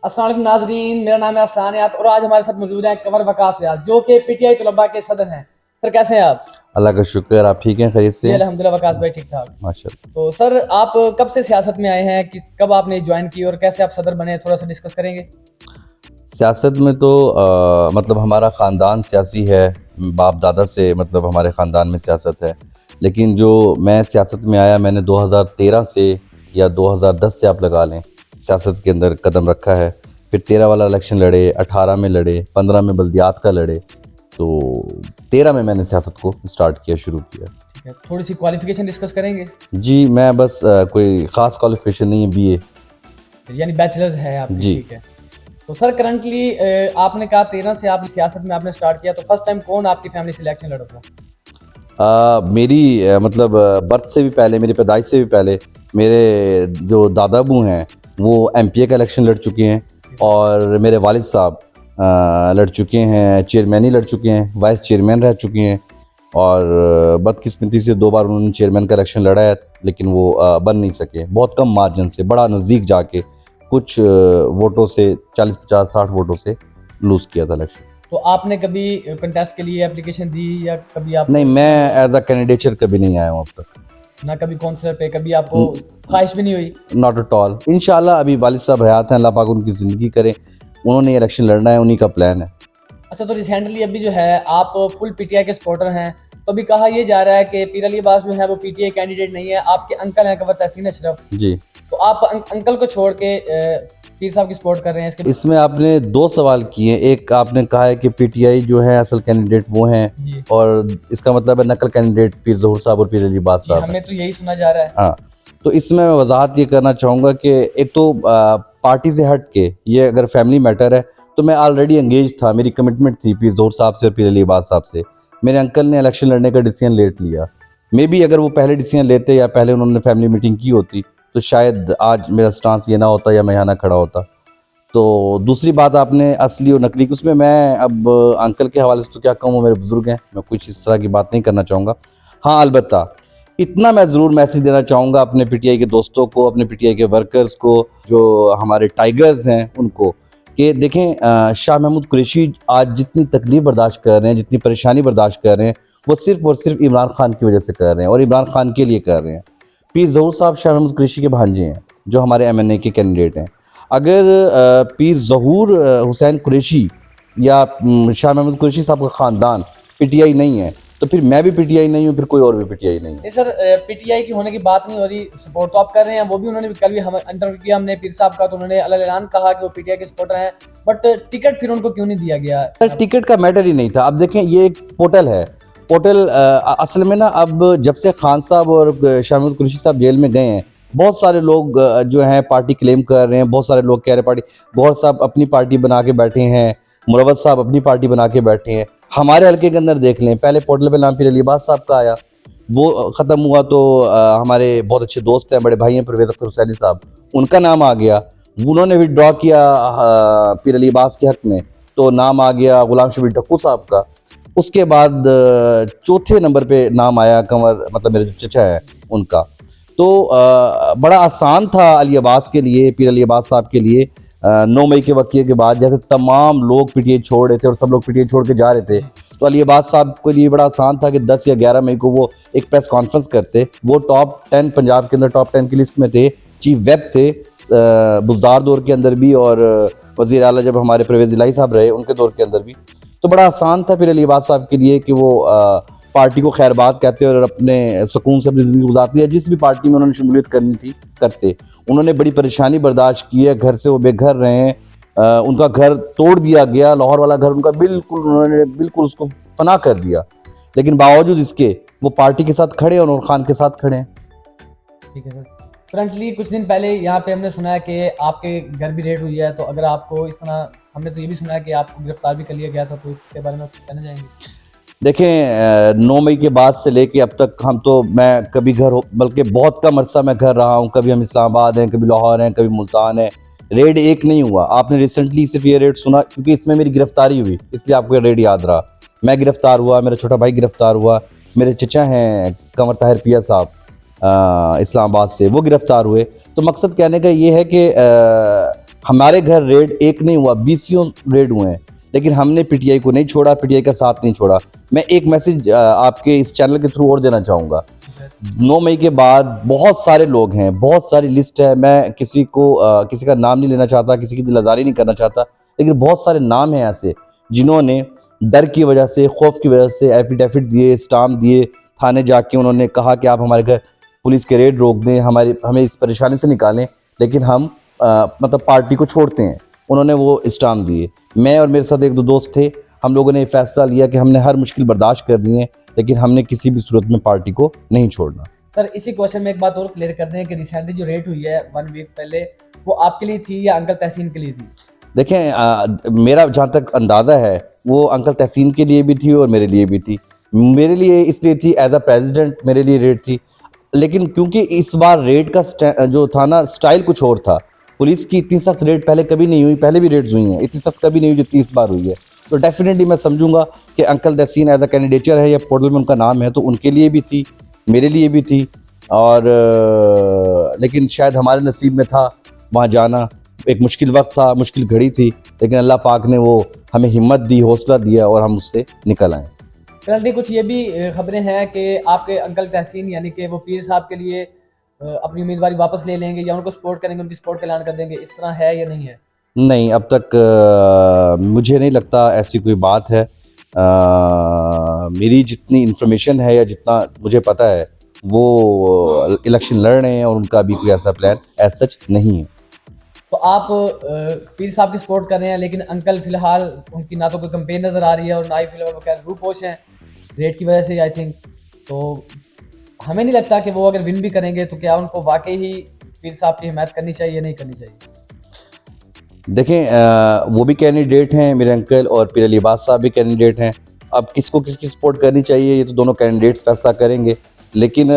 अस्सलाम वालेकुम नाजरीन, मेरा नाम है असलानियात और आज हमारे साथ मौजूद हैं कंवर वकास यार जो कि पीटीआई तलबा के सदर हैं। सर कैसे हैं आप? अल्लाह का शुक्र, आप ठीक हैं, खैरियत से जी हैं? अल्हम्दुलिल्लाह वकास भाई ठीक ठाक। माशाल्लाह। तो सर आप कब से सियासत में आए हैं, कब आपने ज्वाइन की और कैसे आप सदर बने, थोड़ा सा डिस्कस करेंगे। सियासत में तो मतलब हमारा ख़ानदान सियासी है, बाप दादा से मतलब हमारे ख़ानदान में सियासत है। लेकिन जो मैं सियासत में आया, मैंने 2013 से या 2010 से आप लगा लें, सियासत के अंदर कदम रखा है। फिर 13 वाला इलेक्शन लड़े, 18 में लड़े, 15 में बल्दियात का लड़े, तो 13 में मैंने सियासत को स्टार्ट किया, शुरू किया। ठीक है, थोड़ी सी क्वालिफिकेशन डिस्कस करेंगे। जी, मैं बस कोई ख़ास क्वालिफ़िकेशन नहीं है, बीए। यानी बैचलर्स है आपकी, जी। ठीक है। तो सर करंटली आपने कहा 13 से आप सियासत में आपने स्टार्ट किया, तो फर्स्ट टाइम कौन आपकी फैमिली से इलेक्शन लड़ा था? मेरी मतलब बर्थ से भी पहले, मेरी पैदाइश से भी पहले मेरे जो दादा अबू हैं वो एमपीए का इलेक्शन लड़ चुके हैं, और मेरे वालिद साहब लड़ चुके हैं, चेयरमैन ही लड़ चुके हैं, वाइस चेयरमैन रह चुके हैं। और बदकिस्मती से 2 बार उन्होंने चेयरमैन का इलेक्शन लड़ा है, लेकिन वो बन नहीं सके, बहुत कम मार्जिन से, बड़ा नज़दीक जाके कुछ वोटों से, 40 50 60 वोटों से लूज़ किया था इलेक्शन। तो आपने कभी कंटेस्ट के लिए एप्लीकेशन दी या कभी नहीं, आपको मैं एज अ कैंडिडेचर कभी नहीं आया हूँ अब तक। ना कभी काउंसलर पे कभी आपको ख्वाहिश भी नहीं हुई? Not at all. इंशाल्लाह अभी वालिद साहब हयात हैं, अल्लाह पाक उनकी ज़िंदगी करे। उन्होंने इलेक्शन लड़ना है, उन्हीं का प्लान है। अच्छा, तो रिसेंटली अभी जो है आप फुल पीटीआई के सपोर्टर हैं, तो अभी कहा यह जा रहा है कि पीर अली अब्बास जो है वो पीटीआई कैंडिडेट नहीं है, आपके अंकल हैं कंवर तहसीन अशरफ, जी। तो आप अंकल को छोड़ के पीर साहब की सपोर्ट कर रहे हैं इसके। इसमें आपने 2 सवाल किए। एक आपने कहा है कि पीटीआई जो है असल कैंडिडेट वो हैं, जी और इसका मतलब है नकल कैंडिडेट पीर ज़हूर साहब और पीर अली अब्बास जी, साहब हैं। हमें तो यही सुना जा रहा है। हाँ, तो इसमें मैं वजाहत ये करना चाहूँगा कि एक तो पार्टी से हट के ये अगर फैमिली मैटर है, तो मैं ऑलरेडी एंगेज था, मेरी कमिटमेंट थी पीर ज़हूर साहब से और पीर अली अब्बास साहब से। मेरे अंकल ने इलेक्शन लड़ने का डिसीजन लेट लिया। मे बी अगर वो पहले डिसीजन लेते या पहले उन्होंने फैमिली मीटिंग की होती, तो शायद आज मेरा स्टांस ये ना होता या मैं यहाँ ना खड़ा होता। तो दूसरी बात आपने असली और नकली की, उसमें मैं अब अंकल के हवाले से तो क्या कहूँ, वो मेरे बुज़ुर्ग हैं, मैं कुछ इस तरह की बात नहीं करना चाहूँगा। हाँ, अलबत्ता इतना मैं ज़रूर मैसेज देना चाहूँगा अपने पीटीआई के दोस्तों को, अपने पीटीआई के वर्कर्स को, जो हमारे टाइगर्स हैं उनको, कि देखें शाह महमूद कुरैशी आज जितनी तकलीफ़ बर्दाश्त कर रहे हैं, जितनी परेशानी बर्दाश्त कर रहे हैं, वो सिर्फ़ और सिर्फ इमरान खान की वजह से कर रहे हैं और इमरान खान के लिए कर रहे हैं। पीर ज़हूर साहब शाह महमूद कुरैशी के भांजे हैं, जो हमारे एमएनए के कैंडिडेट हैं। अगर पीर ज़हूर हुसैन कुरैशी या शाह महमूद कुरैशी साहब का ख़ानदान पीटीआई नहीं है, तो फिर मैं भी पीटीआई नहीं हूँ, फिर कोई और भी पीटीआई नहीं है। नहीं सर, पीटीआई की होने की बात नहीं हो रही, सपोर्ट तो आप कर रहे हैं, वो भी उन्होंने कल भी हम इंटरव्यू किया हमने पीर साहब का, तो उन्होंने ऐलान कहा कि वो पीटीआई के सपोर्टर हैं, बट टिकट फिर उनको क्यों नहीं दिया गया? सर, टिकट का मैटर ही नहीं था। अब देखें, ये एक पोर्टल है, पोर्टल असल में ना, अब जब से खान साहब और शाह महमूद कुरैशी साहब जेल में गए हैं, बहुत सारे लोग जो हैं पार्टी क्लेम कर रहे हैं, बहुत सारे लोग कह रहे हैं पार्टी, गौहर साहब अपनी पार्टी बना के बैठे हैं, मुरव्वत साहब अपनी पार्टी बना के बैठे हैं। हमारे हल्के के अंदर देख लें, पहले पोर्टल पे नाम पीर अली अब्बास साहब का आया, वो ख़त्म हुआ तो हमारे बहुत अच्छे दोस्त हैं, बड़े भाई हैं परवेज़ अख्तर हुसैनी साहब, उनका नाम आ गया। उन्होंने विड्रॉ किया पीर अली अब्बास के हक़ में, तो नाम आ गया गुलाम शबीर ढक्कू साहब का। उसके बाद चौथे नंबर पे नाम आया कंवर, मतलब मेरे जो चचा हैं उनका। तो बड़ा आसान था अली अब्बास के लिए, पीर अली अब्बास साहब के लिए। 9 मई के वाक़ये के बाद जैसे तमाम लोग पीटीआई छोड़ रहे थे और सब लोग पीटीआई छोड़ के जा रहे थे, तो अली अब्बास साहब के लिए बड़ा आसान था कि 10 या 11 मई को वो एक प्रेस कॉन्फ्रेंस करते। वो टॉप 10 पंजाब के अंदर टॉप 10 की लिस्ट में थे, चीफ वेब थे बुज़दार दौर के अंदर भी, और वज़ीर आला जब हमारे परवेज़ इलाही साहब रहे उनके दौर के अंदर भी। तो बड़ा आसान था फिर अली अब्बास साहब के लिए कि वो पार्टी को खैरबाद कहते और अपने सुकून से अपनी ज़िंदगी गुजारती है, जिस भी पार्टी में उन्होंने शमूलियत करनी थी करते। उन्होंने बड़ी परेशानी बर्दाश्त की है, घर से वो बेघर रहे हैं, उनका घर तोड़ दिया गया, लाहौर वाला घर उनका बिल्कुल, उन्होंने बिल्कुल उसको फना कर दिया, लेकिन बावजूद इसके वो पार्टी के साथ खड़े हैं और उमर खान के साथ खड़े हैं। ठीक है सर। करंटली कुछ दिन पहले यहाँ पे हमने सुना है कि आपके घर भी रेड हुई है, तो अगर आपको इस तरह, हमने तो ये भी सुना है कि आपको गिरफ्तार भी कर लिया गया था, तो इसके बारे में आप कुछ कहना चाहेंगे? देखें, 9 मई के बाद से लेके अब तक मैं कभी घर बल्कि बहुत कम अरसा मैं घर रहा हूँ। कभी हम इस्लामाबाद हैं, कभी लाहौर हैं, कभी मुल्तान है। रेड एक नहीं हुआ। आपने रिसेंटली सिर्फ ये रेड सुना क्योंकि इसमें मेरी गिरफ्तारी हुई, इसलिए आपको ये रेड याद रहा। मैं गिरफ्तार हुआ, मेरा छोटा भाई गिरफ्तार हुआ, मेरे चचा हैं कंवर ताहिर पिया साहब इस्लामाबाद से, वो गिरफ्तार हुए। तो मकसद कहने का ये है कि हमारे घर रेड एक नहीं हुआ, 20 रेड हुए हैं, लेकिन हमने पीटीआई को नहीं छोड़ा, पीटीआई का साथ नहीं छोड़ा। मैं एक मैसेज आपके इस चैनल के थ्रू और देना चाहूँगा। 9 मई के बाद बहुत सारे लोग हैं, बहुत सारी लिस्ट है। मैं किसी का नाम नहीं लेना चाहता, किसी की दिल आज़ारी नहीं करना चाहता, लेकिन बहुत सारे नाम हैं ऐसे जिन्होंने डर की वजह से, खौफ की वजह से एफिडेविट दिए, स्टाम्प दिए, थाने जाके उन्होंने कहा कि आप हमारे घर पुलिस के रेड रोक दें, हमें इस परेशानी से निकालें, लेकिन हम मतलब पार्टी को छोड़ते हैं। उन्होंने वो स्टाम्प दिए। मैं और मेरे साथ एक दो दोस्त थे, हम लोगों ने ये फैसला लिया कि हमने हर मुश्किल बर्दाश्त करनी है, लेकिन हमने किसी भी सूरत में पार्टी को नहीं छोड़ना। सर इसी क्वेश्चन में एक बात और क्लियर कर दें कि रिसेंटली जो रेट हुई है 1 वीक पहले, वो आपके लिए थी या अंकल तहसीन के लिए थी? देखें, मेरा जहाँ तक अंदाज़ा है वो अंकल तहसीन के लिए भी थी और मेरे लिए भी थी। मेरे लिए इसलिए थी एज अ प्रेसिडेंट, मेरे लिए रेड थी, लेकिन क्योंकि इस बार रेड का जो था ना स्टाइल कुछ और था। पुलिस की इतनी सख्त रेड पहले कभी नहीं हुई, पहले भी रेड्स हुई हैं, इतनी सख्त कभी नहीं हुई जितनी इस बार हुई है। तो डेफिनेटली मैं समझूंगा कि uncle Tahseen as a candidature है या पोर्टल में उनका नाम है, तो उनके लिए भी थी, मेरे लिए भी थी। और लेकिन शायद हमारे नसीब में था वहाँ जाना। एक मुश्किल वक्त था, मुश्किल घड़ी थी, लेकिन अल्लाह पाक ने वो हमें हिम्मत दी, हौसला दिया और हम उससे निकल आए। करंटली कुछ ये भी खबरें हैं कि आपके अंकल तहसीन यानी कि वो पीर साहब के लिए अपनी उम्मीदवारी वापस ले लेंगे या उनको सपोर्ट करेंगे, उनकी सपोर्ट का ऐलान कर देंगे, इस तरह है या नहीं है? नहीं, अब तक मुझे नहीं लगता ऐसी कोई बात है। मेरी जितनी इन्फॉर्मेशन है या जितना मुझे पता है, वो इलेक्शन लड़ रहे हैं और उनका अभी कोई ऐसा प्लान एज सच नहीं है। तो आप पीर साहब की सपोर्ट कर रहे हैं, लेकिन अंकल फिलहाल उनकी ना तो कोई कंपेन नज़र आ रही है और ना ही फिलहाल वो खैर रूपोश हैं रेट की वजह से आई थिंक। तो हमें नहीं लगता कि वो अगर विन भी करेंगे तो क्या उनको वाकई ही पीर साहब की हिमायत करनी चाहिए या नहीं करनी चाहिए? देखें, वो भी कैंडिडेट हैं मेरे अंकल और पीर अली अब्बास साहब भी कैंडिडेट हैं। अब किसको किसकी सपोर्ट करनी चाहिए ये तो दोनों कैंडिडेट्स फैसला करेंगे, लेकिन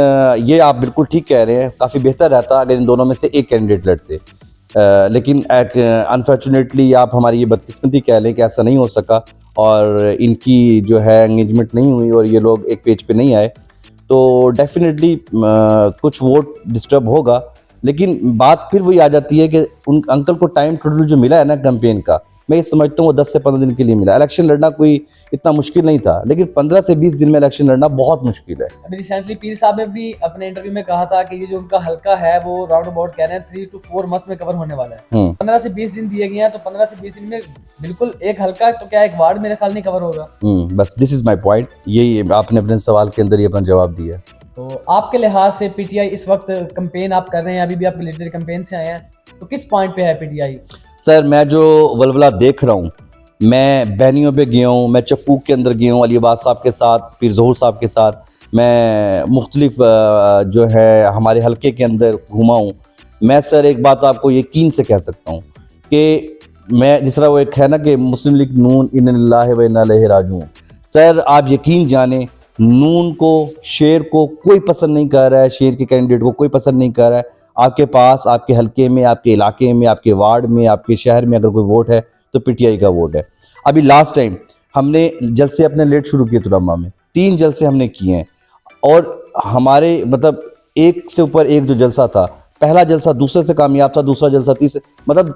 ये आप बिल्कुल ठीक कह रहे हैं, काफ़ी बेहतर रहता अगर इन दोनों में से एक कैंडिडेट लड़ते। लेकिन अनफॉर्चुनेटली आप हमारी ये बदकिस्मती कह लें कि ऐसा नहीं हो सका और इनकी जो है एंगेजमेंट नहीं हुई और ये लोग एक पेज पे नहीं आए, तो डेफिनेटली कुछ वोट डिस्टर्ब होगा। लेकिन बात फिर वही आ जाती है कि उन अंकल को टाइम टोटल जो मिला है ना कैंपेन का, मैं ये समझता हूँ वो 10 से 15 दिन के लिए मिला। इलेक्शन लड़ना कोई इतना मुश्किल नहीं था, लेकिन 15 से 20 दिन में इलेक्शन लड़ना बहुत मुश्किल है। अभी रिसेंटली पीर साहब ने भी अपने इंटरव्यू में कहा था कि ये जो उनका हल्का है वो राउंड अबाउट कह रहे हैं 3 to 4 मंथ में कवर होने वाला है। 15 से 20 दिन दिए गए हैं, तो 15 से 20 दिन में बिल्कुल एक हल्का तो क्या एक वार्ड मेरे ख्याल नहीं कवर होगा। बस दिस इज़ माई पॉइंट, यही आपने अपने सवाल के अंदर ही अपना जवाब दिया। तो आपके लिहाज से पीटीआई इस वक्त कंपेन आप कर रहे हैं, अभी भी आप मिलिट्री कंपेन से आए हैं, तो किस पॉइंट पे है पीटीआई? सर मैं जो वलवला देख रहा हूँ, मैं बहनियों पे गया हूँ, मैं चक्कू के अंदर गया हूँ अली अब्बास साहब के साथ, पीर ज़हूर साहब के साथ, मैं मुख्तलिफ जो है हमारे हलके के अंदर घूमा हूँ। मैं सर एक बात आपको यकीन से कह सकता हूँ कि मैं जिस तरह वो एक है ना कि मुस्लिम लीग नून इन्ना लिल्लाहि व इन्ना इलैहि राजिऊन, सर आप यकीन जाने नून को, शेर को कोई पसंद नहीं कर रहा है, शेर के कैंडिडेट को कोई पसंद नहीं कर रहा है। आपके पास, आपके हलके में, आपके इलाके में, आपके वार्ड में, आपके शहर में अगर कोई वोट है तो पीटीआई का वोट है। अभी लास्ट टाइम हमने जलसे अपने लेट शुरू किए तुलम्मा में, 3 जलसे हमने किए हैं और हमारे मतलब एक से ऊपर एक जो जलसा था, पहला जलसा दूसरे से कामयाब था, दूसरा जलसा तीसरे, मतलब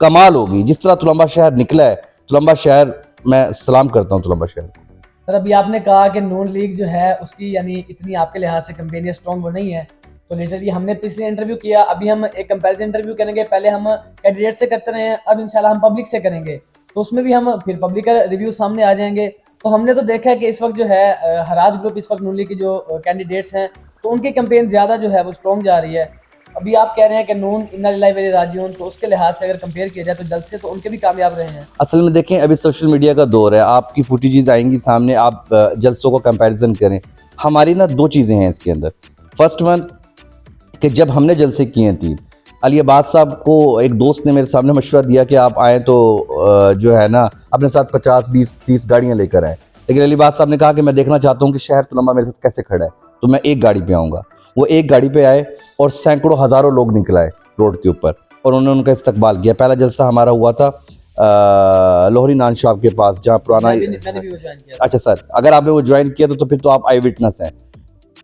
कमाल होगी जिस तरह तुलम्बा शहर निकला है। तुलम्बा शहर, मैं सलाम करता हूँ तुलम्बा शहर को। सर अभी आपने कहा कि नून लीग जो है उसकी यानी इतनी आपके लिहाज से कंपेन या स्ट्रॉन्ग वो नहीं है, तो लिटरली हमने पिछले इंटरव्यू किया, अभी हम एक कंपैरिजन इंटरव्यू करेंगे। पहले हम कैंडिडेट से करते रहे हैं, अब इंशाल्लाह हम पब्लिक से करेंगे, तो उसमें भी हम फिर पब्लिक का रिव्यू सामने आ जाएंगे। तो हमने तो देखा है कि इस वक्त जो है हराज ग्रुप इस वक्त नून लीग के जो कैंडिडेट्स हैं, तो उनकी कंपेन ज़्यादा जो है वो स्ट्रॉन्ग जा रही है। अभी आप कह रहे हैं कि नून इन्ना लिल्लाहि व इन्ना इलैहि राजिऊन, तो उसके लिहाज से अगर कंपेयर किया जाए तो जल्द से तो उनके भी कामयाब रहे हैं। असल में देखें, अभी सोशल मीडिया का दौर है, आपकी फुटेजेस आएंगी सामने, आप जलसों का कंपैरिजन करें। हमारी ना 2 चीज़ें हैं इसके अंदर। फर्स्ट वन कि जब हमने जलसे किए थे, अली अब्बास साहब को एक दोस्त ने मेरे सामने मशवरा दिया कि आप आएँ तो जो है ना अपने साथ 50, 20, 30 गाड़ियाँ लेकर आएँ। लेकिन अली अब्बास साहब ने कहा कि मैं देखना चाहता हूँ कि शहर तुलम्बा मेरे साथ कैसे खड़ा है, तो मैं एक गाड़ी पे आऊँगा। वो एक गाड़ी पे आए और सैकड़ों हज़ारों लोग निकल आए रोड के ऊपर और उन्होंने उनका इस्तकबाल किया। पहला जलसा हमारा हुआ था लोहरी नान शॉप के पास, जहाँ पुराना मैंने भी वो ज्वाइन किया था। अच्छा सर, अगर आपने वो ज्वाइन किया तो फिर तो आप आई विटनेस हैं।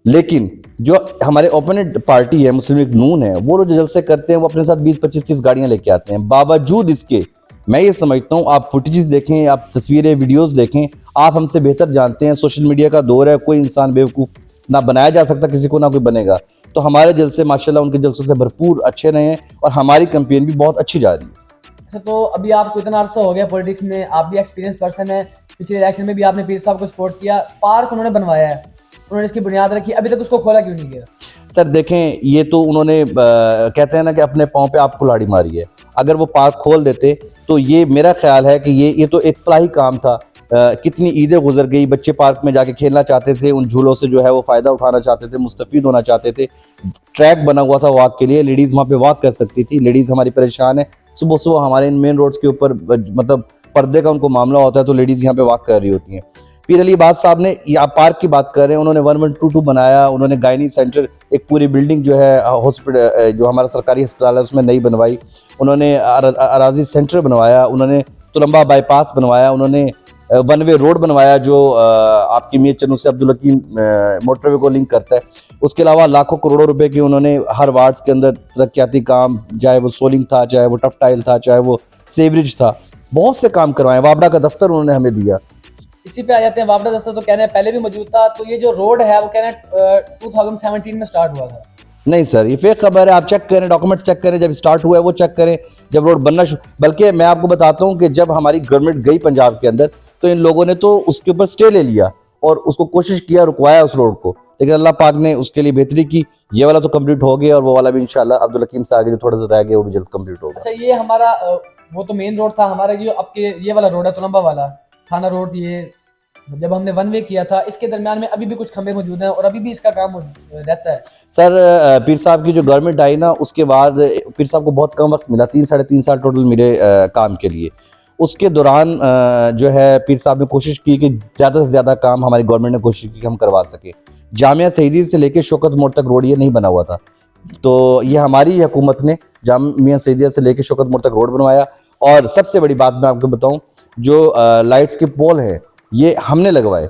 लेकिन जो हमारे ओपोनेंट पार्टी है मुस्लिम लीग नून है, वो लोग जो जलसे करते हैं वो अपने साथ 20-25-30 गाड़ियां लेके आते हैं। बावजूद इसके मैं ये समझता हूँ, आप फुटेजेस देखें, आप तस्वीरें वीडियोस देखें, आप हमसे बेहतर जानते हैं, सोशल मीडिया का दौर है, कोई इंसान बेवकूफ़ ना बनाया जा सकता किसी को, ना कोई बनेगा। तो हमारे जलसे माशाल्लाह उनके जलसों से भरपूर अच्छे रहे हैं और हमारी कैंपेन भी बहुत अच्छी जा रही है। अच्छा, तो अभी आपको इतना अरसा हो गया पॉलिटिक्स में, आप भी एक्सपीरियंस पर्सन है, पिछले इलेक्शन में भी आपने पीर साहब को सपोर्ट किया, पार्क उन्होंने बनवाया है, उन्होंने इसकी बुनियाद रखी, अभी तक उसको खोला क्यों नहीं गया? सर देखें, ये तो उन्होंने कहते हैं ना कि अपने पाँव पे आप कुल्हाड़ी मारी है। अगर वो पार्क खोल देते तो ये मेरा ख्याल है कि ये तो एक फलाही काम था। कितनी ईदें गुजर गई, बच्चे पार्क में जाके खेलना चाहते थे, उन झूलों से जो है वो फ़ायदा उठाना चाहते थे, मुस्तफ़ीद होना चाहते थे। ट्रैक बना हुआ था वॉक के लिए, लेडीज़ वहाँ पे वॉक कर सकती थी। लेडीज़ हमारी परेशान है, सुबह सुबह हमारे इन मेन रोड्स के ऊपर मतलब पर्दे का उनको मामला होता है, तो लेडीज़ यहाँ पे वॉक कर रही होती हैं। पीर अली बाद साहब ने, या पार्क की बात कर रहे हैं, उन्होंने 1122 बनाया, उन्होंने गायनी सेंटर, एक पूरी बिल्डिंग जो है हॉस्पिटल जो हमारा सरकारी अस्पताल है उसमें नई बनवाई, उन्होंने अराजी सेंटर बनवाया, उन्होंने तुलंबा बाईपास बनवाया, उन्होंने वन वे रोड बनवाया जो आपकी मियां चन्नू से अब्दुल हकीम मोटरवे को लिंक करता है। उसके अलावा लाखों करोड़ों रुपए की उन्होंने हर वार्ड्स के अंदर तरक्याती काम, चाहे वो सोलिंग था, चाहे वो टफ टाइल था, चाहे वो सेवरेज था, बहुत से काम करवाए। वाबड़ा का दफ्तर उन्होंने हमें दिया। इसी पे आ जाते हैं, वापडा दस्ता तो कह रहे हैं पहले भी मौजूद था, तो ये जो रोड है वो कह रहे हैं 2017 में स्टार्ट हुआ था। नहीं सर, ये फेक खबर है। आप चेक करें, डॉक्यूमेंट्स चेक करें, जब स्टार्ट हुआ है वो चेक करें, जब रोड बनना बल्कि मैं आपको बताता हूँ कि जब हमारी गवर्नमेंट गई पंजाब के अंदर तो इन लोगों ने तो उसके ऊपर स्टे ले लिया और उसको कोशिश किया, रुकवाया उस रोड को, लेकिन अल्लाह पाक ने उसके लिए बेहतरी की। ये वाला तो कंप्लीट हो गया और वो वाला भी इंशाल्लाह अब्दुल हकीम से आगे जो थोड़ा सा रह गया वो भी जल्द कंप्लीट होगा। अच्छा, ये हमारा वो तो मेन रोड था हमारा, ये आपके ये वाला रोड है तुलंबा वाला थाना रोड, ये जब हमने वन वे किया था, इसके दरमियान में अभी भी कुछ खंभे मौजूद हैं और अभी भी इसका काम रहता है। सर पीर साहब की जो गवर्नमेंट आई ना, उसके बाद पीर साहब को बहुत कम वक्त मिला, 3-3.5 साल टोटल मिले काम के लिए। उसके दौरान जो है पीर साहब ने कोशिश की कि ज़्यादा से ज़्यादा काम हमारी गवर्नमेंट ने कोशिश की कि हम करवा सके। जामिया सईदी से लेकर शौकत मोड़ तक रोड ये नहीं बना हुआ था, तो ये हमारी हुकूमत ने जामिया सईदिया से लेकर शौकत मोड़ तक रोड बनवाया। और सबसे बड़ी बात मैं आपको बताऊं, जो लाइट्स के पोल हैं ये हमने लगवाए।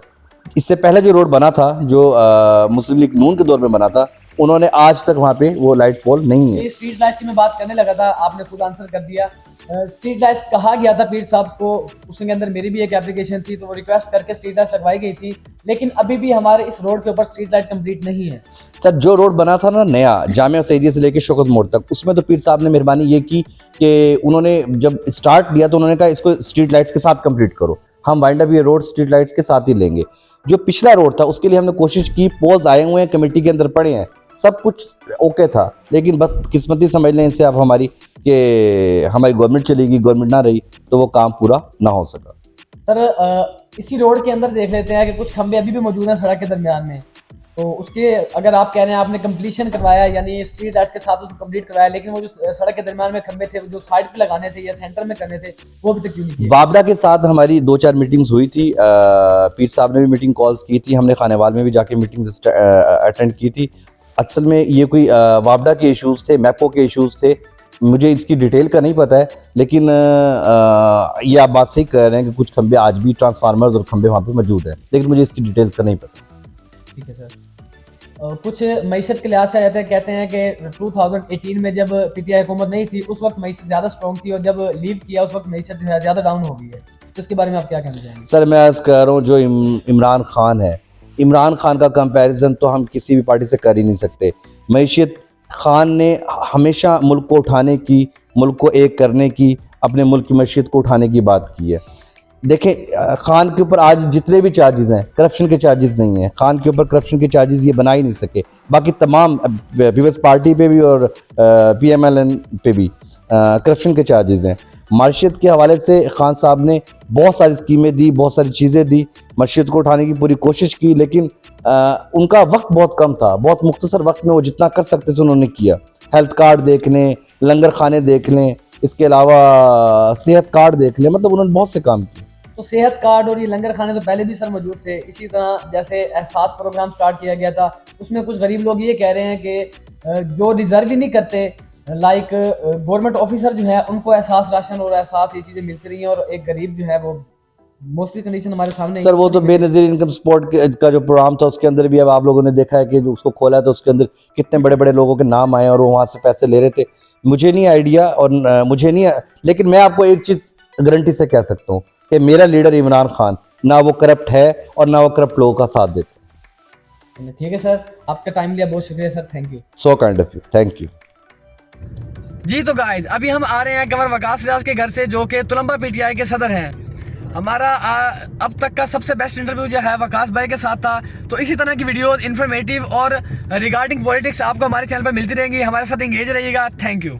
इससे पहले जो रोड बना था, जो मुस्लिम लीग नून के दौर में बना था, उन्होंने आज तक वहाँ पे वो लाइट पोल नहीं है। ये स्ट्रीट लाइट्स की मैं बात करने लगा था, आपने खुद आंसर कर दिया। स्ट्रीट लाइट्स कहा गया था पीर साहब को, उसके अंदर मेरी भी एक एप्लीकेशन थी, तो वो रिक्वेस्ट करके स्ट्रीट लाइट्स लगवाई गई थी, लेकिन अभी भी हमारे इस रोड के ऊपर स्ट्रीट लाइट कंप्लीट नहीं है। सर जो रोड बना था ना नया जामिया सईदिया से लेकर शौकत मोड़ तक, उसमें तो पीर साहब ने मेहरबानी ये की कि उन्होंने जब स्टार्ट दिया तो उन्होंने कहा इसको स्ट्रीट लाइट्स के साथ कंप्लीट करो, हम वाइंड अप ये रोड स्ट्रीट लाइट्स के साथ ही लेंगे। जो पिछला रोड था उसके लिए हमने कोशिश की, पोल्स आए हुए हैं, कमेटी के अंदर पड़े हैं, सब कुछ ओके था, लेकिन बदकिस्मती समझ लें इनसे आप हमारी कि हमारी गवर्नमेंट चली गई, गवर्नमेंट ना रही तो वो काम पूरा ना हो सका। सर इसी रोड के अंदर देख लेते हैं कि कुछ खंभे अभी भी मौजूद हैं सड़क के दरमियान में, तो उसके अगर आप कह रहे हैं आपने कंप्लीशन करवाया, यानी स्ट्रीट लाइट्स के साथ उसको कंप्लीट करवाया, लेकिन वो जो सड़क के दरमियान में खंभे थे जो साइड पे लगाने थे या सेंटर में करने थे, वो अभी तक क्यों नहीं किए? वाबड़ा के साथ हमारी 2-4 मीटिंग्स हुई थी, पीर साहब ने भी मीटिंग कॉल्स की थी, हमने खानेवाल में भी जाके मीटिंग्स अटेंड की थी। असल में ये कोई वाबड़ा के इश्यूज़ थे, मैपो के इश्यूज़ थे, मुझे इसकी डिटेल का नहीं पता है, लेकिन ये आप बात सही कह रहे हैं कि कुछ खंभे आज भी ट्रांसफार्मर्स और खंभे वहाँ पे मौजूद हैं, लेकिन मुझे इसकी डिटेल्स का नहीं पता। ठीक है सर। कुछ मईशत के लिहाज से आ जाते हैं, कहते हैं कि 2018 में जब पीटीआई हुकूमत नहीं थी उस वक्त मईशत ज़्यादा स्ट्रॉन्ग थी, और जब लीव किया उस वक्त मईशत जो है ज़्यादा डाउन हो गई है, तो इसके बारे में आप क्या कहना चाहेंगे? सर मैं अर्ज़ कर रहा हूँ, जो इमरान खान है, इमरान खान का कंपैरिजन तो हम किसी भी पार्टी से कर ही नहीं सकते। मईशत खान ने हमेशा मुल्क को उठाने की, मुल्क को एक करने की, अपने मुल्क की मईशत को उठाने की बात की है। देखें खान के ऊपर आज जितने भी चार्जेस हैं, करप्शन के चार्जेस नहीं हैं, खान के ऊपर करप्शन के चार्जेस ये बना ही नहीं सके। बाकी तमाम पीपल्स पार्टी पे भी और PMLN पे भी करप्शन के चार्जेस हैं। मईशत के हवाले से खान साहब ने बहुत सारी स्कीमें दी, बहुत सारी चीज़ें दी, मईशत को उठाने की पूरी कोशिश की, लेकिन उनका वक्त बहुत कम था, बहुत मुख्तसर वक्त में वो जितना कर सकते थे उन्होंने किया। हेल्थ कार्ड देख लें, लंगर खाने देख लें, इसके अलावा सेहत कार्ड देख लें, मतलब उन्होंने बहुत से काम किए। तो सेहत कार्ड और ये लंगर खाने तो पहले भी सर मौजूद थे। इसी तरह जैसे एहसास प्रोग्राम स्टार्ट किया गया था, उसमें कुछ गरीब लोग ये कह रहे हैं कि जो डिज़र्व ही नहीं करते, लाइक गवर्नमेंट ऑफिसर जो है उनको एहसास राशन और एहसास ये चीज़ें मिलती रही हैं, और एक गरीब जो है वो मोस्टली कंडीशन हमारे सामने सर वो तो बेनज़ीर इनकम सपोर्ट का जो प्रोग्राम था उसके अंदर भी अब आप लोगों ने देखा है कि जो उसको खोला है तो उसके अंदर कितने बड़े बड़े लोगों के नाम आए और वो वहाँ से पैसे ले रहे थे। मुझे नहीं आइडिया और मुझे नहीं, लेकिन मैं आपको एक चीज़ गारंटी से कह सकता हूँ कि मेरा लीडर इमरान खान ना वो करप्ट है और ना वो करप्ट लोगों का साथ देता। ठीक है सर, आपका टाइम लिया, बहुत शुक्रिया sir, thank you. So kind of you, thank you. जी तो गाइज अभी हम आ रहे हैं गवर्नर वकास रियाज के घर से, जो कि तुलंबा पीटीआई के सदर हैं। हमारा अब तक का सबसे बेस्ट इंटरव्यू जो है वकास भाई के साथ था। तो इसी तरह की वीडियोस इन्फॉर्मेटिव और रिगार्डिंग पॉलिटिक्स आपको हमारे चैनल पर मिलती रहेंगी। हमारे साथ एंगेज रहिएगा। Thank you.